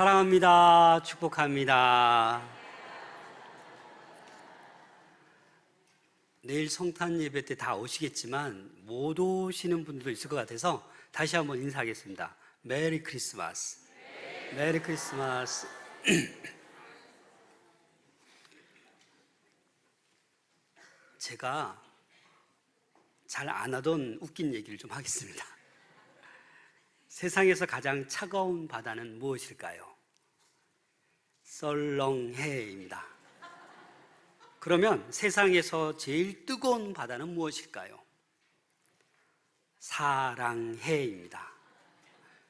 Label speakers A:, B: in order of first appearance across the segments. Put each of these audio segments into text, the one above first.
A: 사랑합니다. 축복합니다. 내일 성탄 예배 때 다 오시겠지만 못 오시는 분들도 있을 것 같아서 다시 한번 인사하겠습니다. 메리 크리스마스. 메리 크리스마스. 제가 잘 안 하던 웃긴 얘기를 좀 하겠습니다. 세상에서 가장 차가운 바다는 무엇일까요? 썰렁해입니다. 그러면 세상에서 제일 뜨거운 바다는 무엇일까요? 사랑해입니다.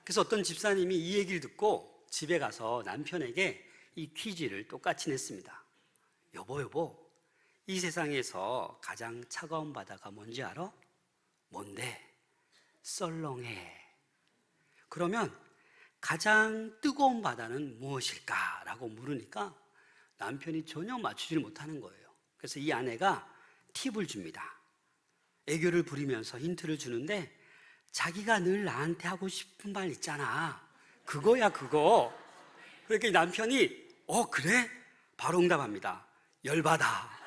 A: 그래서 어떤 집사님이 이 얘기를 듣고 집에 가서 남편에게 이 퀴즈를 똑같이 냈습니다. 여보, 이 세상에서 가장 차가운 바다가 뭔지 알아? 뭔데? 썰렁해. 그러면 가장 뜨거운 바다는 무엇일까? 라고 물으니까 남편이 전혀 맞추지를 못하는 거예요. 그래서 이 아내가 팁을 줍니다. 애교를 부리면서 힌트를 주는데 자기가 늘 나한테 하고 싶은 말 있잖아. 그거야, 그거. 그러니까 남편이 그래? 바로 응답합니다. 열받아.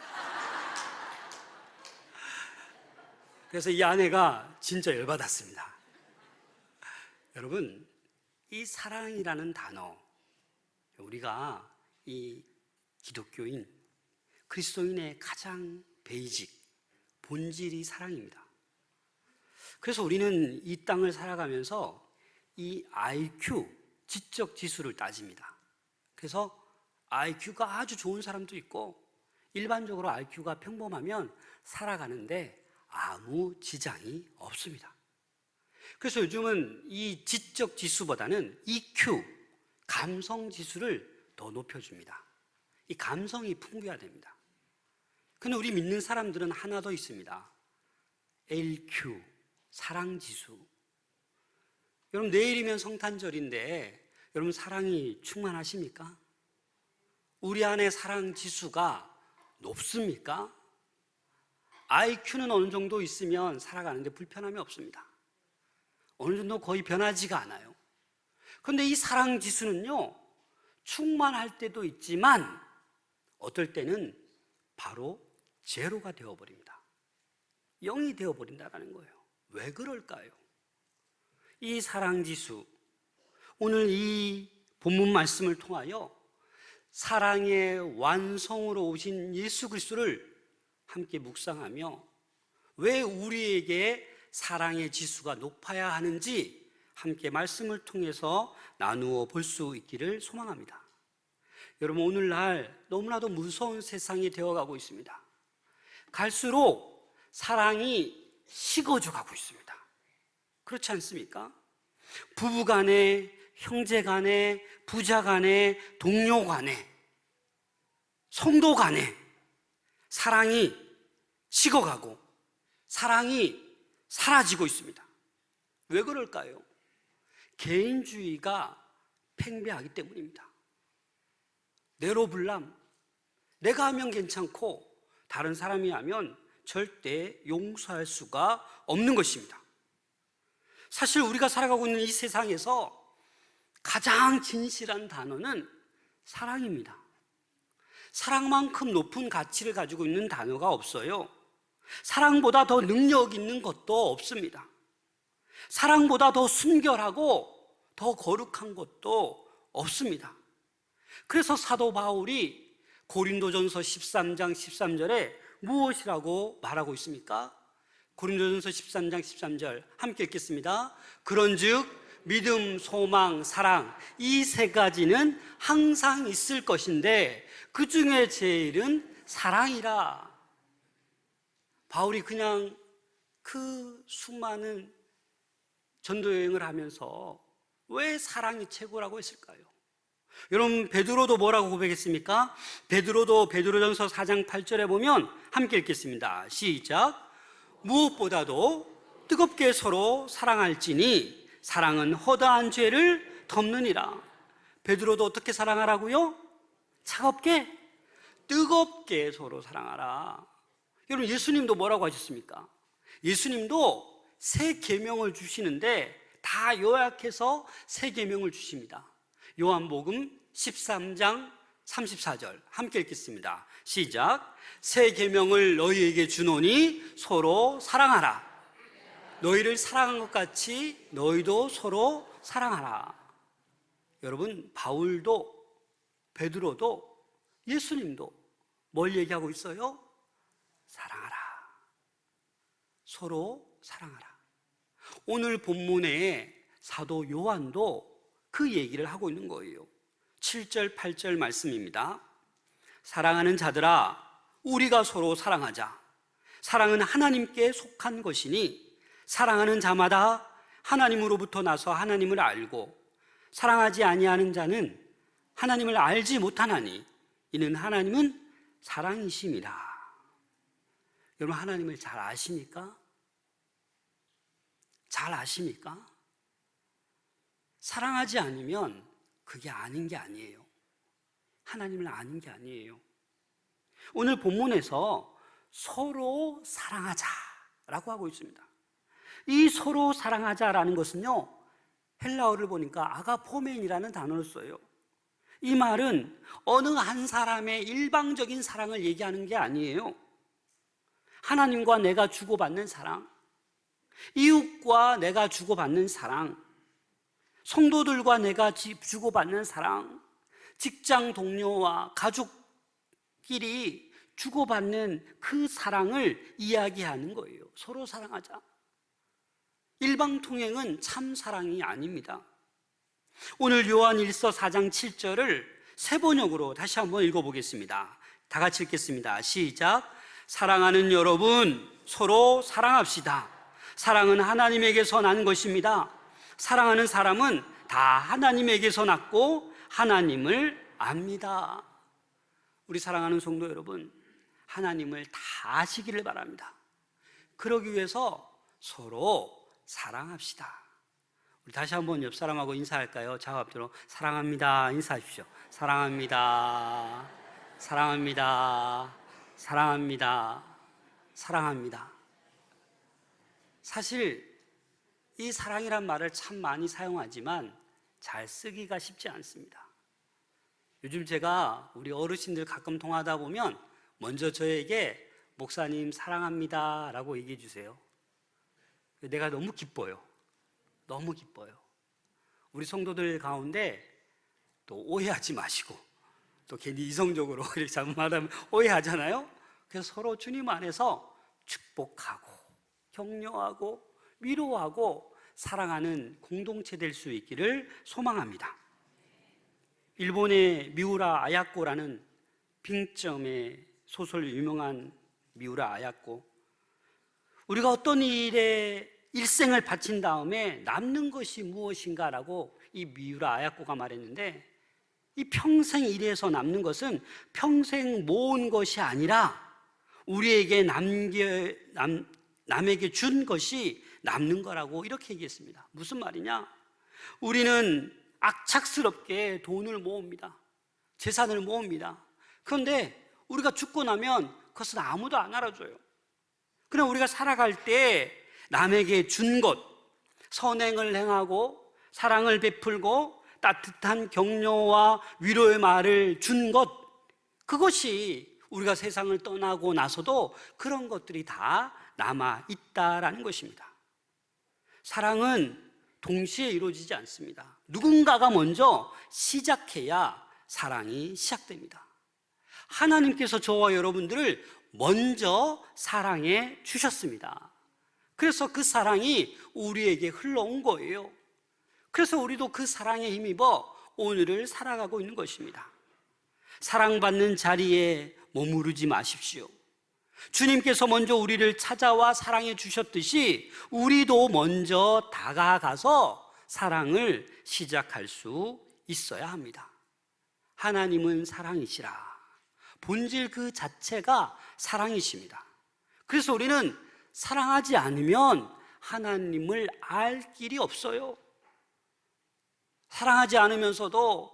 A: 그래서 이 아내가 진짜 열받았습니다. 여러분, 이 사랑이라는 단어, 우리가 이 기독교인, 그리스도인의 가장 베이직, 본질이 사랑입니다. 그래서 우리는 이 땅을 살아가면서 이 IQ, 지적 지수를 따집니다. 그래서 IQ가 아주 좋은 사람도 있고 일반적으로 IQ가 평범하면 살아가는데 아무 지장이 없습니다. 그래서 요즘은 이 지적 지수보다는 EQ, 감성 지수를 더 높여줍니다. 이 감성이 풍부해야 됩니다. 근데 우리 믿는 사람들은 하나 더 있습니다. LQ, 사랑 지수. 여러분, 내일이면 성탄절인데 여러분 사랑이 충만하십니까? 우리 안에 사랑 지수가 높습니까? IQ는 어느 정도 있으면 살아가는데 불편함이 없습니다. 어느 정도 거의 변하지가 않아요. 그런데 이 사랑 지수는요, 충만할 때도 있지만 어떨 때는 바로 제로가 되어버립니다. 0이 되어버린다는 거예요. 왜 그럴까요? 이 사랑 지수, 오늘 이 본문 말씀을 통하여 사랑의 완성으로 오신 예수 그리스도를 함께 묵상하며 왜 우리에게 사랑의 지수가 높아야 하는지 함께 말씀을 통해서 나누어 볼 수 있기를 소망합니다. 여러분, 오늘날 너무나도 무서운 세상이 되어가고 있습니다. 갈수록 사랑이 식어져 가고 있습니다. 그렇지 않습니까? 부부 간에, 형제 간에, 부자 간에, 동료 간에, 성도 간에 사랑이 식어가고 사랑이 사라지고 있습니다. 왜 그럴까요? 개인주의가 팽배하기 때문입니다. 내로불람, 내가 하면 괜찮고 다른 사람이 하면 절대 용서할 수가 없는 것입니다. 사실 우리가 살아가고 있는 이 세상에서 가장 진실한 단어는 사랑입니다. 사랑만큼 높은 가치를 가지고 있는 단어가 없어요. 사랑보다 더 능력 있는 것도 없습니다. 사랑보다 더 순결하고 더 거룩한 것도 없습니다. 그래서 사도 바울이 고린도전서 13장 13절에 무엇이라고 말하고 있습니까? 고린도전서 13장 13절 함께 읽겠습니다. 그런즉 믿음, 소망, 사랑 이 세 가지는 항상 있을 것인데 그 중에 제일은 사랑이라. 바울이 그냥 그 수많은 전도여행을 하면서 왜 사랑이 최고라고 했을까요? 여러분, 베드로도 뭐라고 고백했습니까? 베드로도 베드로전서 4장 8절에 보면 함께 읽겠습니다. 시작. 무엇보다도 뜨겁게 서로 사랑할지니 사랑은 허다한 죄를 덮느니라. 베드로도 어떻게 사랑하라고요? 차갑게, 뜨겁게 서로 사랑하라. 여러분, 예수님도 뭐라고 하셨습니까? 예수님도 새 계명을 주시는데 다 요약해서 새 계명을 주십니다. 요한복음 13장 34절 함께 읽겠습니다. 시작. 새 계명을 너희에게 주노니 서로 사랑하라. 너희를 사랑한 것 같이 너희도 서로 사랑하라. 여러분, 바울도 베드로도 예수님도 뭘 얘기하고 있어요? 사랑하라. 서로 사랑하라. 오늘 본문에 사도 요한도 그 얘기를 하고 있는 거예요. 7절 8절 말씀입니다. 사랑하는 자들아, 우리가 서로 사랑하자. 사랑은 하나님께 속한 것이니 사랑하는 자마다 하나님으로부터 나서 하나님을 알고 사랑하지 아니하는 자는 하나님을 알지 못하나니 이는 하나님은 사랑이심이라. 여러분, 하나님을 잘 아십니까? 잘 아십니까? 사랑하지 않으면 그게 아닌 게 아니에요. 하나님을 아는 게 아니에요. 오늘 본문에서 서로 사랑하자라고 하고 있습니다. 이 서로 사랑하자라는 것은요, 헬라어를 보니까 아가포멘이라는 단어를 써요. 이 말은 어느 한 사람의 일방적인 사랑을 얘기하는 게 아니에요. 하나님과 내가 주고받는 사랑, 이웃과 내가 주고받는 사랑, 성도들과 내가 주고받는 사랑, 직장 동료와 가족끼리 주고받는 그 사랑을 이야기하는 거예요. 서로 사랑하자. 일방통행은 참 사랑이 아닙니다. 오늘 요한일서 4장 7절을 세 번역으로 다시 한번 읽어보겠습니다. 다 같이 읽겠습니다. 시작. 사랑하는 여러분, 서로 사랑합시다. 사랑은 하나님에게서 난 것입니다. 사랑하는 사람은 다 하나님에게서 났고 하나님을 압니다. 우리 사랑하는 성도 여러분, 하나님을 다 아시기를 바랍니다. 그러기 위해서 서로 사랑합시다. 우리 다시 한번 옆 사람하고 인사할까요? 자합대로 사랑합니다 인사하십시오. 사랑합니다. 사랑합니다. 사랑합니다. 사랑합니다. 사실 이 사랑이란 말을 참 많이 사용하지만 잘 쓰기가 쉽지 않습니다. 요즘 제가 우리 어르신들 가끔 통화하다 보면 먼저 저에게 목사님 사랑합니다 라고 얘기해 주세요. 내가 너무 기뻐요. 너무 기뻐요. 우리 성도들 가운데 또 오해하지 마시고, 또 괜히 이성적으로 이렇게 잘못 말하면 오해하잖아요. 그래서 서로 주님 안에서 축복하고 격려하고 위로하고 사랑하는 공동체 될 수 있기를 소망합니다. 일본의 미우라 아야코라는 빙점의 소설 유명한 미우라 아야코, 우리가 어떤 일에 일생을 바친 다음에 남는 것이 무엇인가라고 이 미우라 아야코가 말했는데, 이 평생 일해서 남는 것은 평생 모은 것이 아니라 우리에게 남에게 준 것이 남는 거라고 이렇게 얘기했습니다. 무슨 말이냐? 우리는 악착스럽게 돈을 모읍니다. 재산을 모읍니다. 그런데 우리가 죽고 나면 그것은 아무도 안 알아줘요. 그럼 우리가 살아갈 때 남에게 준 것, 선행을 행하고 사랑을 베풀고 따뜻한 격려와 위로의 말을 준 것, 그것이 우리가 세상을 떠나고 나서도 그런 것들이 다 남아 있다라는 것입니다. 사랑은 동시에 이루어지지 않습니다. 누군가가 먼저 시작해야 사랑이 시작됩니다. 하나님께서 저와 여러분들을 먼저 사랑해 주셨습니다. 그래서 그 사랑이 우리에게 흘러온 거예요. 그래서 우리도 그 사랑에 힘입어 오늘을 살아가고 있는 것입니다. 사랑받는 자리에 머무르지 마십시오. 주님께서 먼저 우리를 찾아와 사랑해 주셨듯이 우리도 먼저 다가가서 사랑을 시작할 수 있어야 합니다. 하나님은 사랑이시라. 본질 그 자체가 사랑이십니다. 그래서 우리는 사랑하지 않으면 하나님을 알 길이 없어요. 사랑하지 않으면서도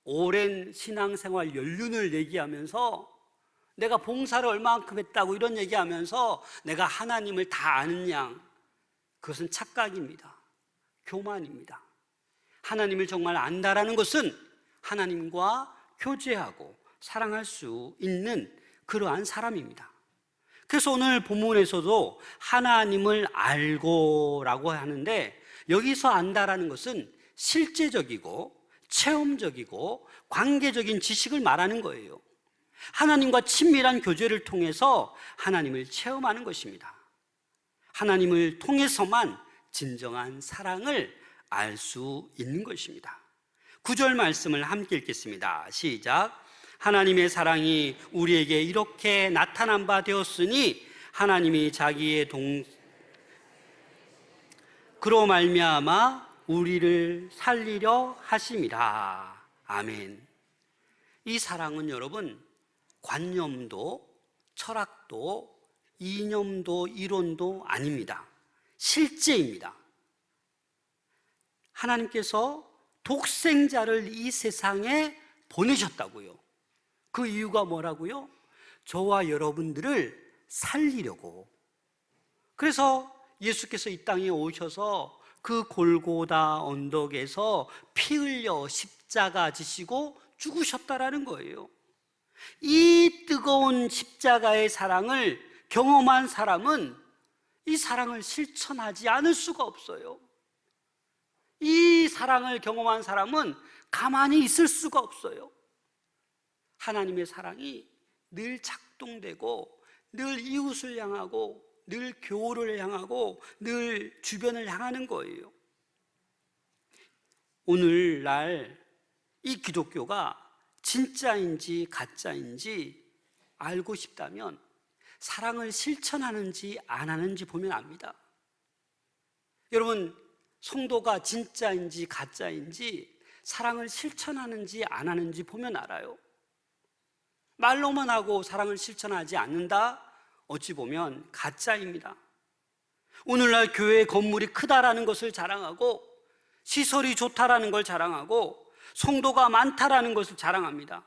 A: 오랜 신앙생활 연륜을 얘기하면서 내가 봉사를 얼마만큼 했다고 이런 얘기하면서 내가 하나님을 다 아는 양, 그것은 착각입니다. 교만입니다. 하나님을 정말 안다라는 것은 하나님과 교제하고 사랑할 수 있는 그러한 사람입니다. 그래서 오늘 본문에서도 하나님을 알고라고 하는데, 여기서 안다라는 것은 실제적이고 체험적이고 관계적인 지식을 말하는 거예요. 하나님과 친밀한 교제를 통해서 하나님을 체험하는 것입니다. 하나님을 통해서만 진정한 사랑을 알 수 있는 것입니다. 9절 말씀을 함께 읽겠습니다. 시작. 하나님의 사랑이 우리에게 이렇게 나타난 바 되었으니 하나님이 자기의 그로 말미암아 우리를 살리려 하심이라. 아멘. 이 사랑은 여러분, 관념도 철학도 이념도 이론도 아닙니다. 실제입니다. 하나님께서 독생자를 이 세상에 보내셨다고요. 그 이유가 뭐라고요? 저와 여러분들을 살리려고. 그래서 예수께서 이 땅에 오셔서 그 골고다 언덕에서 피 흘려 십자가 지시고 죽으셨다라는 거예요. 이 뜨거운 십자가의 사랑을 경험한 사람은 이 사랑을 실천하지 않을 수가 없어요. 이 사랑을 경험한 사람은 가만히 있을 수가 없어요. 하나님의 사랑이 늘 작동되고 늘 이웃을 향하고 늘 교우를 향하고 늘 주변을 향하는 거예요. 오늘날 이 기독교가 진짜인지 가짜인지 알고 싶다면 사랑을 실천하는지 안 하는지 보면 압니다. 여러분, 성도가 진짜인지 가짜인지 사랑을 실천하는지 안 하는지 보면 알아요. 말로만 하고 사랑을 실천하지 않는다? 어찌 보면 가짜입니다. 오늘날 교회 건물이 크다라는 것을 자랑하고 시설이 좋다라는 걸 자랑하고 성도가 많다라는 것을 자랑합니다.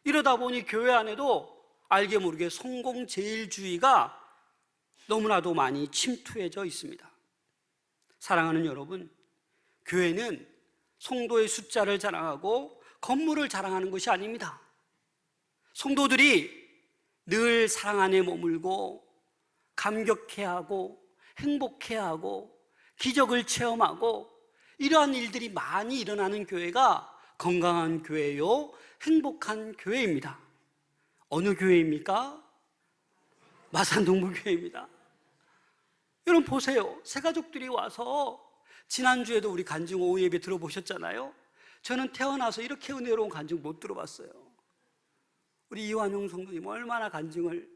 A: 이러다 보니 교회 안에도 알게 모르게 성공제일주의가 너무나도 많이 침투해져 있습니다. 사랑하는 여러분, 교회는 성도의 숫자를 자랑하고 건물을 자랑하는 것이 아닙니다. 성도들이 늘 사랑 안에 머물고 감격해하고 행복해하고 기적을 체험하고 이러한 일들이 많이 일어나는 교회가 건강한 교회요, 행복한 교회입니다. 어느 교회입니까? 마산동부교회입니다. 여러분 보세요. 새가족들이 와서 지난주에도 우리 간증 오후 예배 들어보셨잖아요. 저는 태어나서 이렇게 은혜로운 간증 못 들어봤어요. 우리 이완용 성도님 얼마나 간증을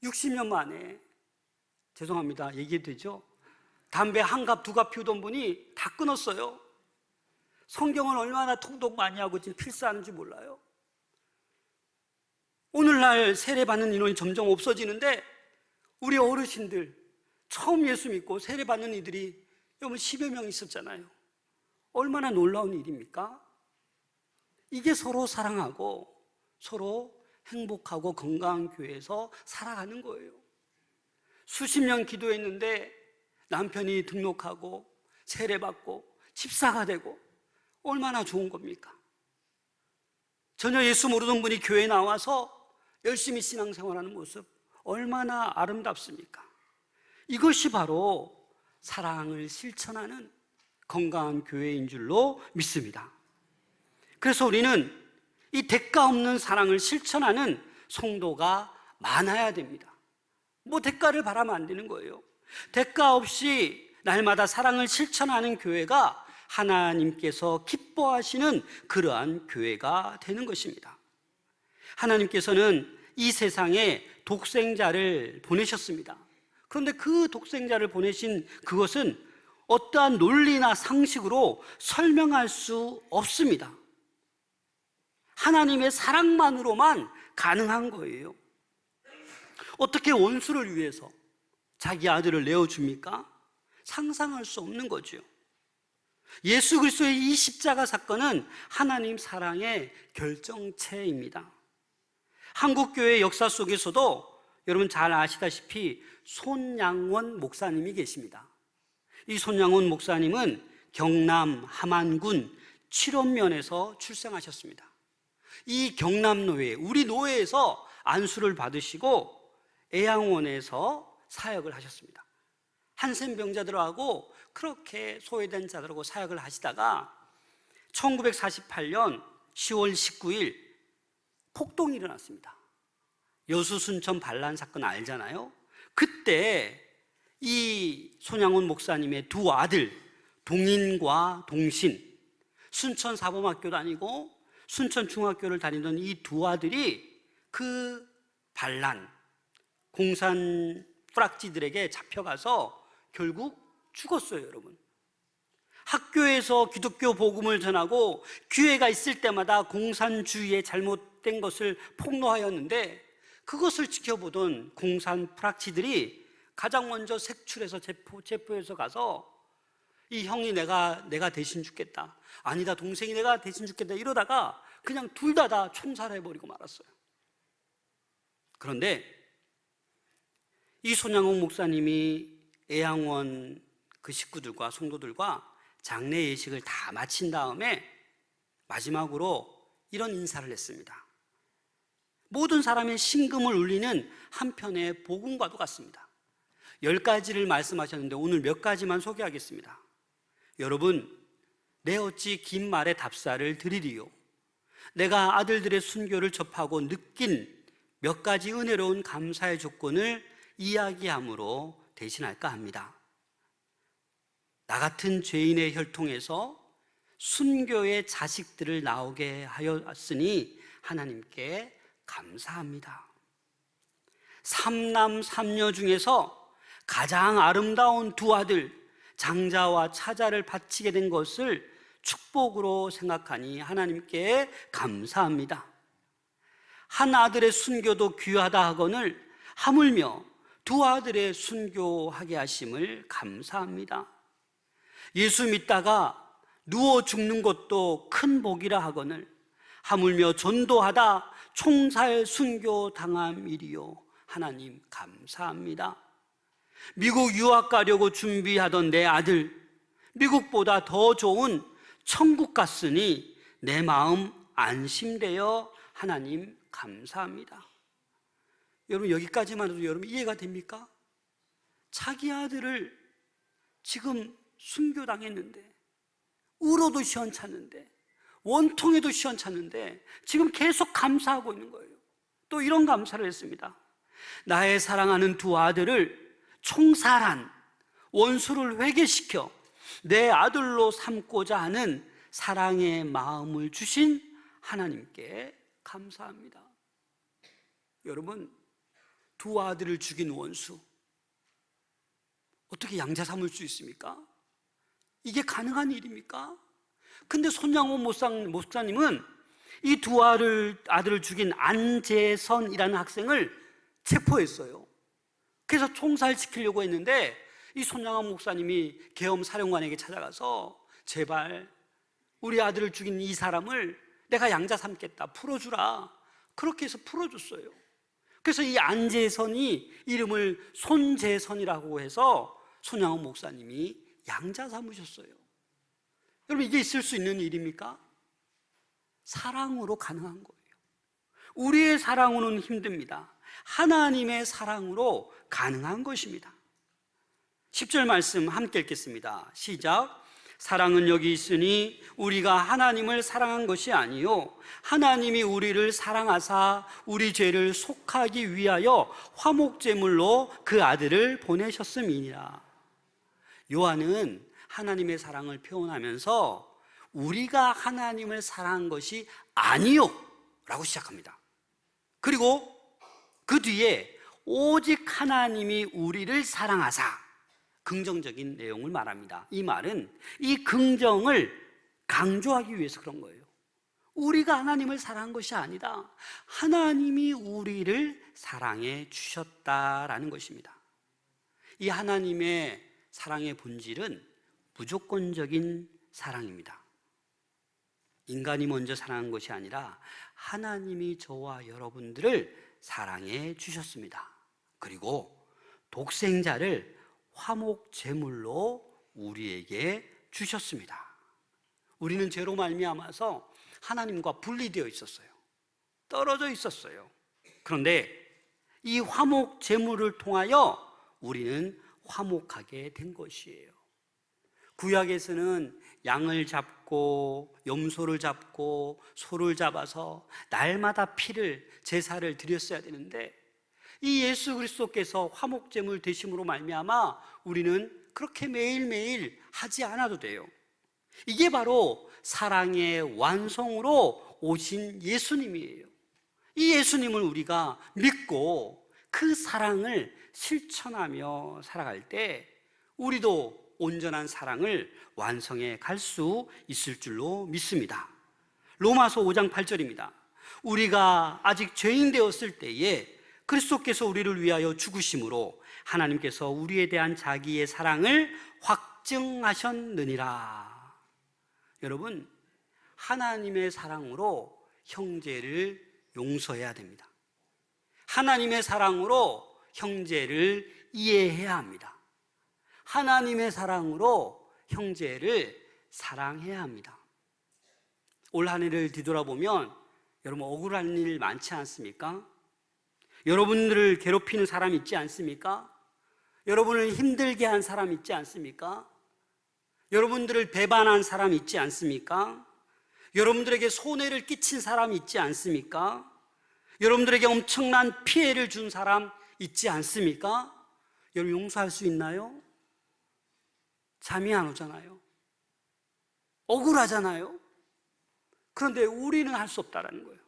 A: 60년 만에, 죄송합니다, 얘기해도 되죠? 담배 한 갑, 두 갑 피우던 분이 다 끊었어요. 성경을 얼마나 통독 많이 하고 지금 필사하는지 몰라요. 오늘날 세례받는 인원이 점점 없어지는데 우리 어르신들 처음 예수 믿고 세례받는 이들이 여러분 10여 명 있었잖아요. 얼마나 놀라운 일입니까? 이게 서로 사랑하고 서로 행복하고 건강한 교회에서 살아가는 거예요. 수십 년 기도했는데 남편이 등록하고 세례받고 집사가 되고 얼마나 좋은 겁니까? 전혀 예수 모르던 분이 교회에 나와서 열심히 신앙생활하는 모습 얼마나 아름답습니까? 이것이 바로 사랑을 실천하는 건강한 교회인 줄로 믿습니다. 그래서 우리는 이 대가 없는 사랑을 실천하는 성도가 많아야 됩니다. 뭐 대가를 바라면 안 되는 거예요. 대가 없이 날마다 사랑을 실천하는 교회가 하나님께서 기뻐하시는 그러한 교회가 되는 것입니다. 하나님께서는 이 세상에 독생자를 보내셨습니다. 그런데 그 독생자를 보내신 그것은 어떠한 논리나 상식으로 설명할 수 없습니다. 하나님의 사랑만으로만 가능한 거예요. 어떻게 원수를 위해서 자기 아들을 내어줍니까? 상상할 수 없는 거죠. 예수 그리스도의 이 십자가 사건은 하나님 사랑의 결정체입니다. 한국교회 역사 속에서도 여러분 잘 아시다시피 손양원 목사님이 계십니다. 이 손양원 목사님은 경남 함안군 칠원면에서 출생하셨습니다. 이 경남노회, 우리 노회에서 안수를 받으시고 애양원에서 사역을 하셨습니다. 한센병자들하고 그렇게 소외된 자들하고 사역을 하시다가 1948년 10월 19일 폭동이 일어났습니다. 여수 순천 반란 사건 알잖아요. 그때 이 손양훈 목사님의 두 아들 동인과 동신, 순천 사범학교 다니고 순천 중학교를 다니던 이 두 아들이 그 반란 공산 뿌락지들에게 잡혀가서 결국 죽었어요, 여러분. 학교에서 기독교 복음을 전하고 기회가 있을 때마다 공산주의의 잘못된 것을 폭로하였는데 그것을 지켜보던 공산 뿌락지들이 가장 먼저 색출해서 체포해서 가서 이 형이 내가 대신 죽겠다, 아니다 동생이 내가 대신 죽겠다 이러다가 그냥 둘 다 총살해버리고 말았어요. 그런데 이 손양훈 목사님이 애양원 그 식구들과 성도들과 장례 예식을 다 마친 다음에 마지막으로 이런 인사를 했습니다. 모든 사람의 심금을 울리는 한편의 복음과도 같습니다. 10가지를 말씀하셨는데 오늘 몇 가지만 소개하겠습니다. 여러분, 내 어찌 긴 말에 답사를 드리리요. 내가 아들들의 순교를 접하고 느낀 몇 가지 은혜로운 감사의 조건을 이야기함으로 대신할까 합니다. 나 같은 죄인의 혈통에서 순교의 자식들을 나오게 하였으니 하나님께 감사합니다. 삼남 삼녀 중에서 가장 아름다운 두 아들 장자와 차자를 바치게 된 것을 축복으로 생각하니 하나님께 감사합니다. 한 아들의 순교도 귀하다 하거늘 하물며 두 아들의 순교하게 하심을 감사합니다. 예수 믿다가 누워 죽는 것도 큰 복이라 하거늘 하물며 전도하다 총살 순교 당함이리요. 하나님 감사합니다. 미국 유학 가려고 준비하던 내 아들, 미국보다 더 좋은 천국 갔으니 내 마음 안심되어 하나님 감사합니다. 여러분, 여기까지만 해도 여러분 이해가 됩니까? 자기 아들을 지금 순교당했는데, 울어도 시원찮는데, 원통에도 시원찮는데 지금 계속 감사하고 있는 거예요. 또 이런 감사를 했습니다. 나의 사랑하는 두 아들을 총살한 원수를 회개시켜 내 아들로 삼고자 하는 사랑의 마음을 주신 하나님께 감사합니다. 여러분, 두 아들을 죽인 원수 어떻게 양자 삼을 수 있습니까? 이게 가능한 일입니까? 근데 손양훈 목사님은 이 두 아들을 죽인 안재선이라는 학생을 체포했어요. 그래서 총살시키려고 했는데 이 손양훈 목사님이 계엄 사령관에게 찾아가서 제발 우리 아들을 죽인 이 사람을 내가 양자 삼겠다, 풀어주라. 그렇게 해서 풀어줬어요. 그래서 이 안재선이 이름을 손재선이라고 해서 손양훈 목사님이 양자 삼으셨어요. 여러분, 이게 있을 수 있는 일입니까? 사랑으로 가능한 거예요. 우리의 사랑으로는 힘듭니다. 하나님의 사랑으로 가능한 것입니다. 10절 말씀 함께 읽겠습니다. 시작. 사랑은 여기 있으니 우리가 하나님을 사랑한 것이 아니요 하나님이 우리를 사랑하사 우리 죄를 속하기 위하여 화목제물로 그 아들을 보내셨음이니라. 요한은 하나님의 사랑을 표현하면서 우리가 하나님을 사랑한 것이 아니요 라고 시작합니다. 그리고 그 뒤에 오직 하나님이 우리를 사랑하사 긍정적인 내용을 말합니다. 이 말은 이 긍정을 강조하기 위해서 그런 거예요. 우리가 하나님을 사랑한 것이 아니다, 하나님이 우리를 사랑해 주셨다라는 것입니다. 이 하나님의 사랑의 본질은 무조건적인 사랑입니다. 인간이 먼저 사랑한 것이 아니라 하나님이 저와 여러분들을 사랑해 주셨습니다. 그리고 독생자를 화목 제물로 우리에게 주셨습니다. 우리는 죄로 말미암아서 하나님과 분리되어 있었어요. 떨어져 있었어요. 그런데 이 화목 제물을 통하여 우리는 화목하게 된 것이에요. 구약에서는 양을 잡고 염소를 잡고 소를 잡아서 날마다 피를 제사를 드렸어야 되는데 이 예수 그리스도께서 화목 제물 되심으로 말미암아 우리는 그렇게 매일매일 하지 않아도 돼요. 이게 바로 사랑의 완성으로 오신 예수님이에요. 이 예수님을 우리가 믿고 그 사랑을 실천하며 살아갈 때 우리도 온전한 사랑을 완성해 갈 수 있을 줄로 믿습니다. 로마서 5장 8절입니다. 우리가 아직 죄인 되었을 때에 그리스도께서 우리를 위하여 죽으심으로 하나님께서 우리에 대한 자기의 사랑을 확증하셨느니라. 여러분, 하나님의 사랑으로 형제를 용서해야 됩니다. 하나님의 사랑으로 형제를 이해해야 합니다. 하나님의 사랑으로 형제를 사랑해야 합니다. 올 한 해를 뒤돌아보면 여러분 억울한 일 많지 않습니까? 여러분들을 괴롭히는 사람 있지 않습니까? 여러분을 힘들게 한 사람 있지 않습니까? 여러분들을 배반한 사람 있지 않습니까? 여러분들에게 손해를 끼친 사람 있지 않습니까? 여러분들에게 엄청난 피해를 준 사람 있지 않습니까? 여러분 용서할 수 있나요? 잠이 안 오잖아요. 억울하잖아요. 그런데 우리는 할 수 없다라는 거예요.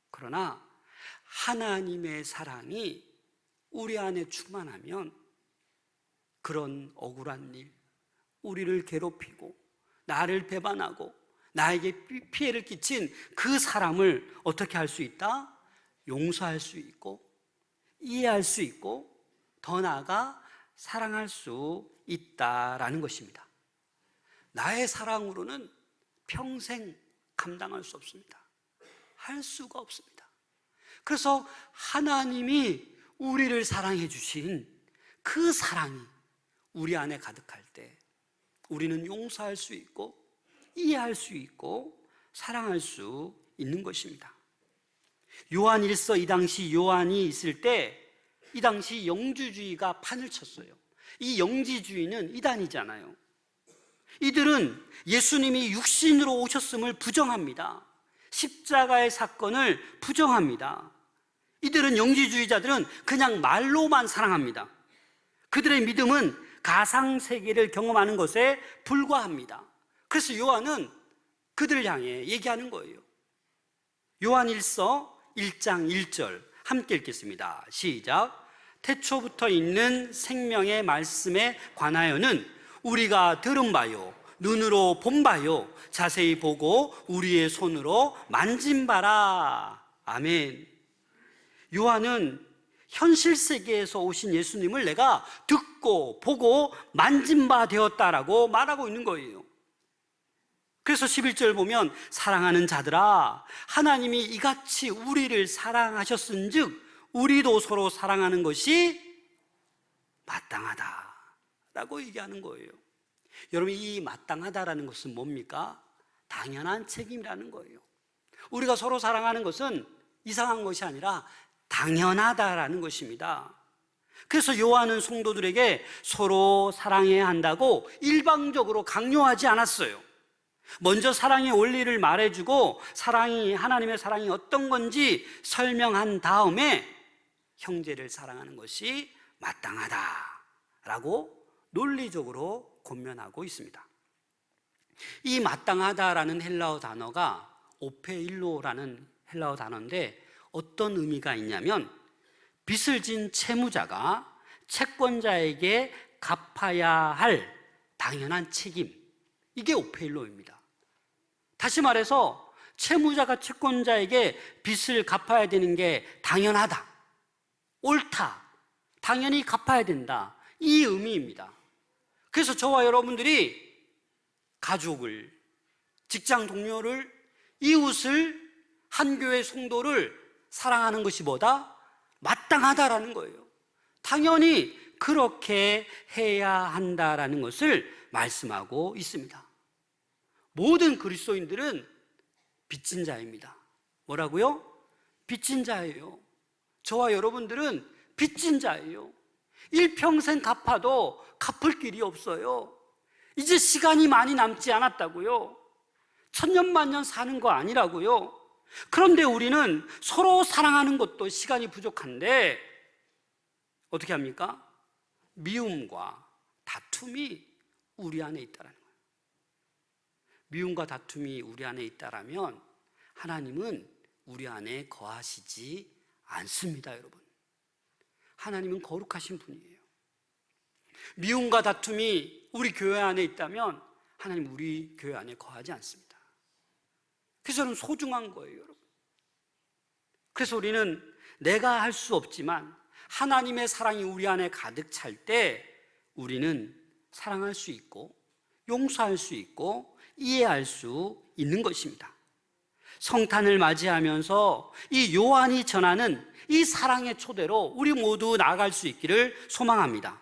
A: 그러나 하나님의 사랑이 우리 안에 충만하면 그런 억울한 일, 우리를 괴롭히고 나를 배반하고 나에게 피해를 끼친 그 사람을 어떻게 할 수 있다? 용서할 수 있고 이해할 수 있고 더 나아가 사랑할 수 있다라는 것입니다. 나의 사랑으로는 평생 감당할 수 없습니다. 할 수가 없습니다. 그래서 하나님이 우리를 사랑해 주신 그 사랑이 우리 안에 가득할 때 우리는 용서할 수 있고 이해할 수 있고 사랑할 수 있는 것입니다. 요한 1서 이 당시 요한이 있을 때 이 당시 영주주의가 판을 쳤어요. 이 영지주의는 이단이잖아요. 이들은 예수님이 육신으로 오셨음을 부정합니다. 십자가의 사건을 부정합니다. 이들은 영지주의자들은 그냥 말로만 사랑합니다. 그들의 믿음은 가상세계를 경험하는 것에 불과합니다. 그래서 요한은 그들을 향해 얘기하는 거예요. 요한 1서 1장 1절 함께 읽겠습니다. 시작. 태초부터 있는 생명의 말씀에 관하여는 우리가 들은 바요 눈으로 본 바요 자세히 보고 우리의 손으로 만진 바라. 아멘. 요한은 현실 세계에서 오신 예수님을 내가 듣고 보고 만진 바 되었다라고 말하고 있는 거예요. 그래서 11절 보면 사랑하는 자들아 하나님이 이같이 우리를 사랑하셨은즉 우리도 서로 사랑하는 것이 마땅하다라고 얘기하는 거예요. 여러분 이 마땅하다라는 것은 뭡니까? 당연한 책임이라는 거예요. 우리가 서로 사랑하는 것은 이상한 것이 아니라 당연하다라는 것입니다. 그래서 요한은 성도들에게 서로 사랑해야 한다고 일방적으로 강요하지 않았어요. 먼저 사랑의 원리를 말해주고 하나님의 사랑이 어떤 건지 설명한 다음에 형제를 사랑하는 것이 마땅하다라고 논리적으로 권면하고 있습니다. 이 마땅하다라는 헬라어 단어가 오페일로라는 헬라어 단어인데 어떤 의미가 있냐면 빚을 진 채무자가 채권자에게 갚아야 할 당연한 책임, 이게 오페일로입니다. 다시 말해서 채무자가 채권자에게 빚을 갚아야 되는 게 당연하다, 옳다, 당연히 갚아야 된다, 이 의미입니다. 그래서 저와 여러분들이 가족을, 직장 동료를, 이웃을, 한 교회 성도를 사랑하는 것이 뭐다? 마땅하다라는 거예요. 당연히 그렇게 해야 한다라는 것을 말씀하고 있습니다. 모든 그리스도인들은 빚진 자입니다. 뭐라고요? 빚진 자예요. 저와 여러분들은 빚진 자예요. 일평생 갚아도 갚을 길이 없어요. 이제 시간이 많이 남지 않았다고요. 천년만년 사는 거 아니라고요. 그런데 우리는 서로 사랑하는 것도 시간이 부족한데 어떻게 합니까? 미움과 다툼이 우리 안에 있다는 거예요. 미움과 다툼이 우리 안에 있다라면 하나님은 우리 안에 거하시지 않습니다, 여러분. 하나님은 거룩하신 분이에요. 미움과 다툼이 우리 교회 안에 있다면 하나님 우리 교회 안에 거하지 않습니다. 그래서 저는 소중한 거예요, 여러분. 그래서 우리는 내가 할 수 없지만 하나님의 사랑이 우리 안에 가득 찰 때 우리는 사랑할 수 있고 용서할 수 있고 이해할 수 있는 것입니다. 성탄을 맞이하면서 이 요한이 전하는 이 사랑의 초대로 우리 모두 나아갈 수 있기를 소망합니다.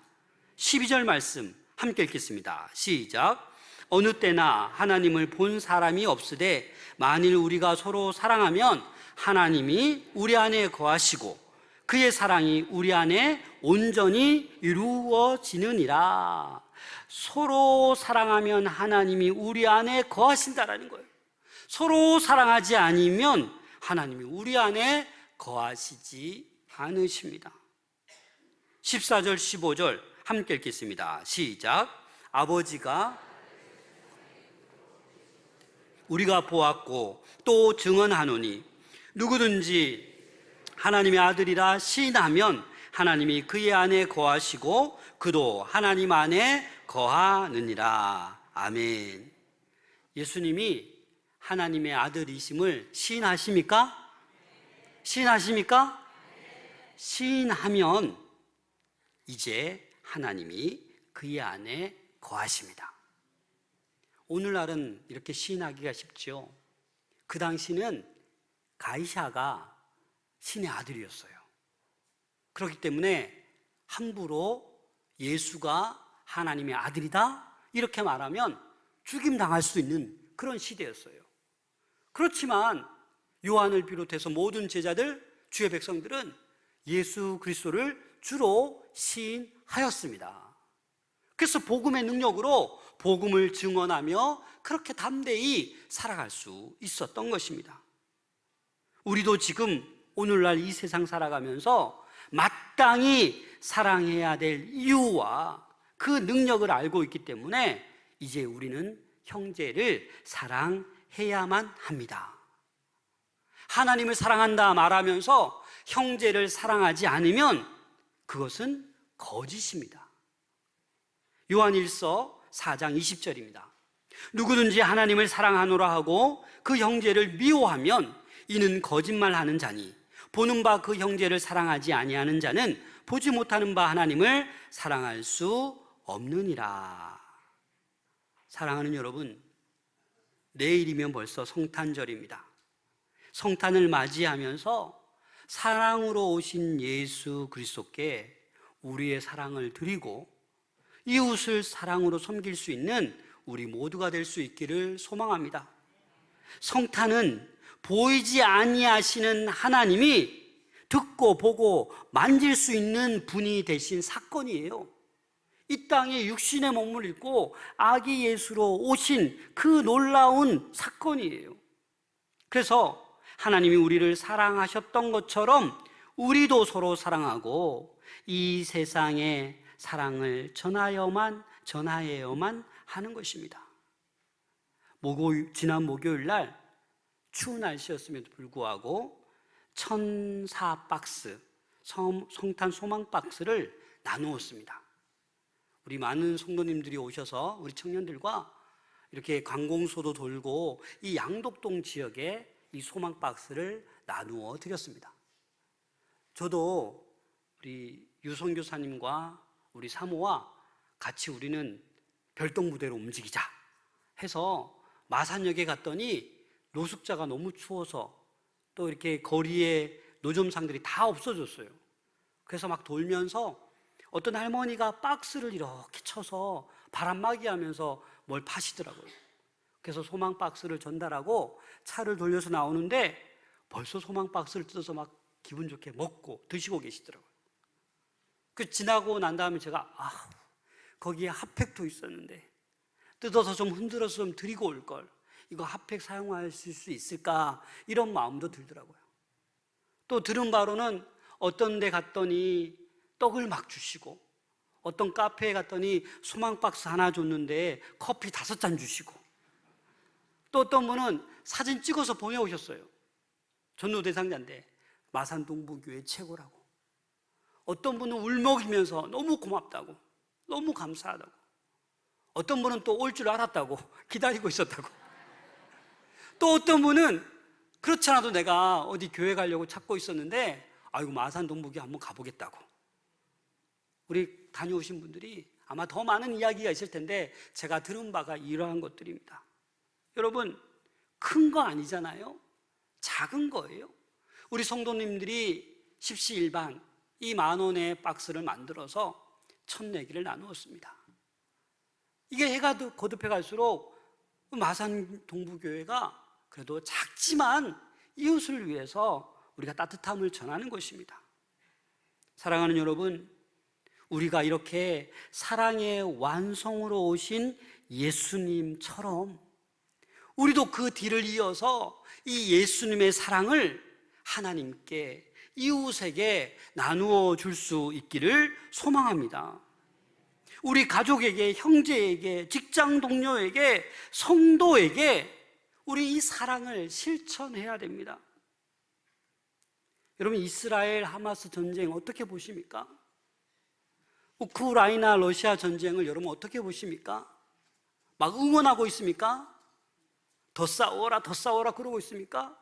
A: 12절 말씀 함께 읽겠습니다. 시작. 어느 때나 하나님을 본 사람이 없으되 만일 우리가 서로 사랑하면 하나님이 우리 안에 거하시고 그의 사랑이 우리 안에 온전히 이루어지느니라. 서로 사랑하면 하나님이 우리 안에 거하신다라는 거예요. 서로 사랑하지 않으면 하나님이 우리 안에 거하시지 않으십니다. 14절 15절 함께 읽겠습니다. 시작. 아버지가 우리가 보았고 또 증언하노니 누구든지 하나님의 아들이라 시인하면 하나님이 그의 안에 거하시고 그도 하나님 안에 거하느니라. 아멘. 예수님이 하나님의 아들이심을 시인하십니까? 시인하십니까? 시인하면 이제 하나님이 그의 안에 거하십니다. 오늘날은 이렇게 시인하기가 쉽죠. 그 당시는 가이샤가 신의 아들이었어요. 그렇기 때문에 함부로 예수가 하나님의 아들이다 이렇게 말하면 죽임당할 수 있는 그런 시대였어요. 그렇지만 요한을 비롯해서 모든 제자들, 주의 백성들은 예수 그리스도를 주로 시인하였습니다. 그래서 복음의 능력으로 복음을 증언하며 그렇게 담대히 살아갈 수 있었던 것입니다. 우리도 지금 오늘날 이 세상 살아가면서 마땅히 사랑해야 될 이유와 그 능력을 알고 있기 때문에 이제 우리는 형제를 사랑해야만 합니다. 하나님을 사랑한다 말하면서 형제를 사랑하지 않으면 그것은 거짓입니다. 요한일서 4장 20절입니다. 누구든지 하나님을 사랑하노라 하고 그 형제를 미워하면 이는 거짓말하는 자니 보는 바 그 형제를 사랑하지 아니하는 자는 보지 못하는 바 하나님을 사랑할 수 없느니라. 사랑하는 여러분, 내일이면 벌써 성탄절입니다. 성탄을 맞이하면서 사랑으로 오신 예수 그리스도께 우리의 사랑을 드리고 이웃을 사랑으로 섬길 수 있는 우리 모두가 될 수 있기를 소망합니다. 성탄은 보이지 아니하시는 하나님이 듣고 보고 만질 수 있는 분이 되신 사건이에요. 이 땅에 육신의 몸을 입고 아기 예수로 오신 그 놀라운 사건이에요. 그래서 하나님이 우리를 사랑하셨던 것처럼 우리도 서로 사랑하고 이 세상에 사랑을 전하여야만 하는 것입니다. 지난 목요일 날 추운 날씨였음에도 불구하고 1004박스 성탄 소망 박스를 나누었습니다. 우리 많은 성도님들이 오셔서 우리 청년들과 이렇게 관공서도 돌고 이 양덕동 지역에 이 소망 박스를 나누어 드렸습니다. 저도 우리 유성 교사님과 우리 사모와 같이 우리는 별동부대로 움직이자 해서 마산역에 갔더니 노숙자가 너무 추워서 또 이렇게 거리에 노점상들이 다 없어졌어요. 그래서 막 돌면서 어떤 할머니가 박스를 이렇게 쳐서 바람막이 하면서 뭘 파시더라고요. 그래서 소망 박스를 전달하고 차를 돌려서 나오는데 벌써 소망 박스를 뜯어서 막 기분 좋게 먹고 드시고 계시더라고요. 그 지나고 난 다음에 제가 거기에 핫팩도 있었는데 뜯어서 좀 흔들어서 좀 드리고 올 걸, 이거 핫팩 사용하실 수 있을까, 이런 마음도 들더라고요. 또 들은 바로는 어떤 데 갔더니 떡을 막 주시고, 어떤 카페에 갔더니 소망 박스 하나 줬는데 커피 5잔 주시고, 또 어떤 분은 사진 찍어서 보내오셨어요. 전도 대상자인데 마산 동부교회 최고라고. 어떤 분은 울먹이면서 너무 고맙다고, 너무 감사하다고. 어떤 분은 또 올 줄 알았다고, 기다리고 있었다고. 또 어떤 분은 그렇지 않아도 내가 어디 교회 가려고 찾고 있었는데 아이고 마산 동부교회 한번 가보겠다고. 우리 다녀오신 분들이 아마 더 많은 이야기가 있을 텐데 제가 들은 바가 이러한 것들입니다. 여러분, 큰 거 아니잖아요. 작은 거예요. 우리 성도님들이 십시일반 이 10,000원의 박스를 만들어서 1,004개를 나누었습니다. 이게 해가 거듭해 갈수록 마산 동부교회가 그래도 작지만 이웃을 위해서 우리가 따뜻함을 전하는 것입니다. 사랑하는 여러분, 우리가 이렇게 사랑의 완성으로 오신 예수님처럼 우리도 그 뒤를 이어서 이 예수님의 사랑을 하나님께, 이웃에게 나누어 줄 수 있기를 소망합니다. 우리 가족에게, 형제에게, 직장 동료에게, 성도에게 우리 이 사랑을 실천해야 됩니다. 여러분, 이스라엘 하마스 전쟁 어떻게 보십니까? 우크라이나 러시아 전쟁을 여러분 어떻게 보십니까? 막 응원하고 있습니까? 더 싸워라, 더 싸워라 그러고 있습니까?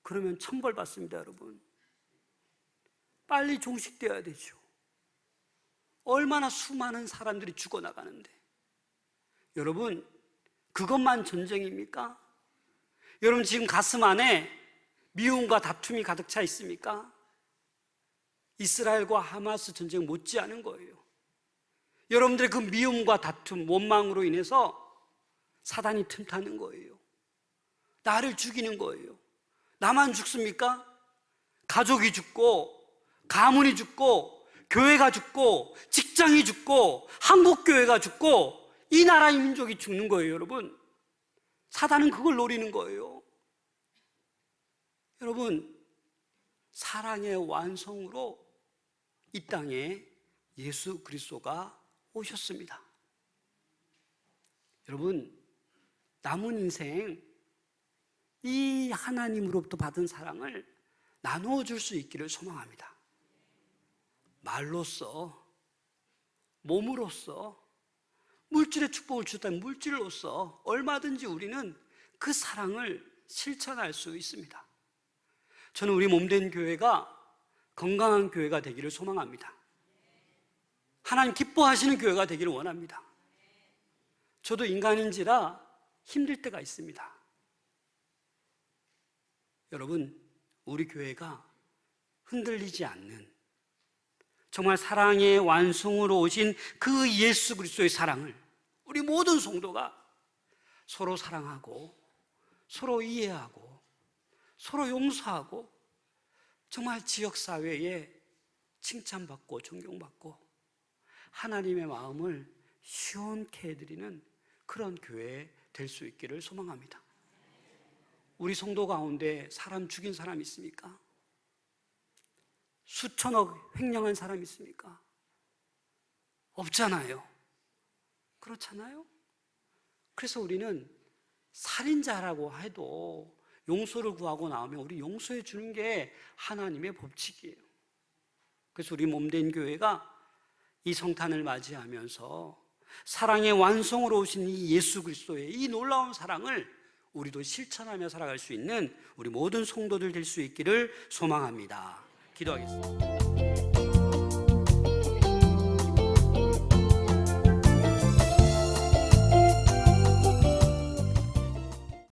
A: 그러면 천벌 받습니다, 여러분. 빨리 종식되어야 되죠. 얼마나 수많은 사람들이 죽어나가는데. 여러분, 그것만 전쟁입니까? 여러분, 지금 가슴 안에 미움과 다툼이 가득 차 있습니까? 이스라엘과 하마스 전쟁 못지않은 거예요. 여러분들의 그 미움과 다툼, 원망으로 인해서 사단이 틈타는 거예요. 나를 죽이는 거예요. 나만 죽습니까? 가족이 죽고, 가문이 죽고, 교회가 죽고, 직장이 죽고, 한국교회가 죽고, 이 나라의 민족이 죽는 거예요, 여러분. 사단은 그걸 노리는 거예요. 여러분, 사랑의 완성으로 이 땅에 예수 그리스도가 오셨습니다. 여러분, 남은 인생 이 하나님으로부터 받은 사랑을 나누어 줄 수 있기를 소망합니다. 말로써, 몸으로써, 물질의 축복을 주셨다면 물질로써 얼마든지 우리는 그 사랑을 실천할 수 있습니다. 저는 우리 몸된 교회가 건강한 교회가 되기를 소망합니다. 하나님 기뻐하시는 교회가 되기를 원합니다. 저도 인간인지라 힘들 때가 있습니다. 여러분, 우리 교회가 흔들리지 않는, 정말 사랑의 완성으로 오신 그 예수 그리스도의 사랑을 우리 모든 성도가 서로 사랑하고, 서로 이해하고, 서로 용서하고, 정말 지역사회에 칭찬받고 존경받고 하나님의 마음을 시원케 해드리는 그런 교회 될 수 있기를 소망합니다. 우리 성도 가운데 사람 죽인 사람 있습니까? 수천억 횡령한 사람 있습니까? 없잖아요. 그렇잖아요. 그래서 우리는 살인자라고 해도 용서를 구하고 나오면 우리 용서해 주는 게 하나님의 법칙이에요. 그래서 우리 몸된 교회가 이 성탄을 맞이하면서 사랑의 완성으로 오신 이 예수 그리스도의 이 놀라운 사랑을 우리도 실천하며 살아갈 수 있는 우리 모든 성도들 될 수 있기를 소망합니다. 기도하겠습니다.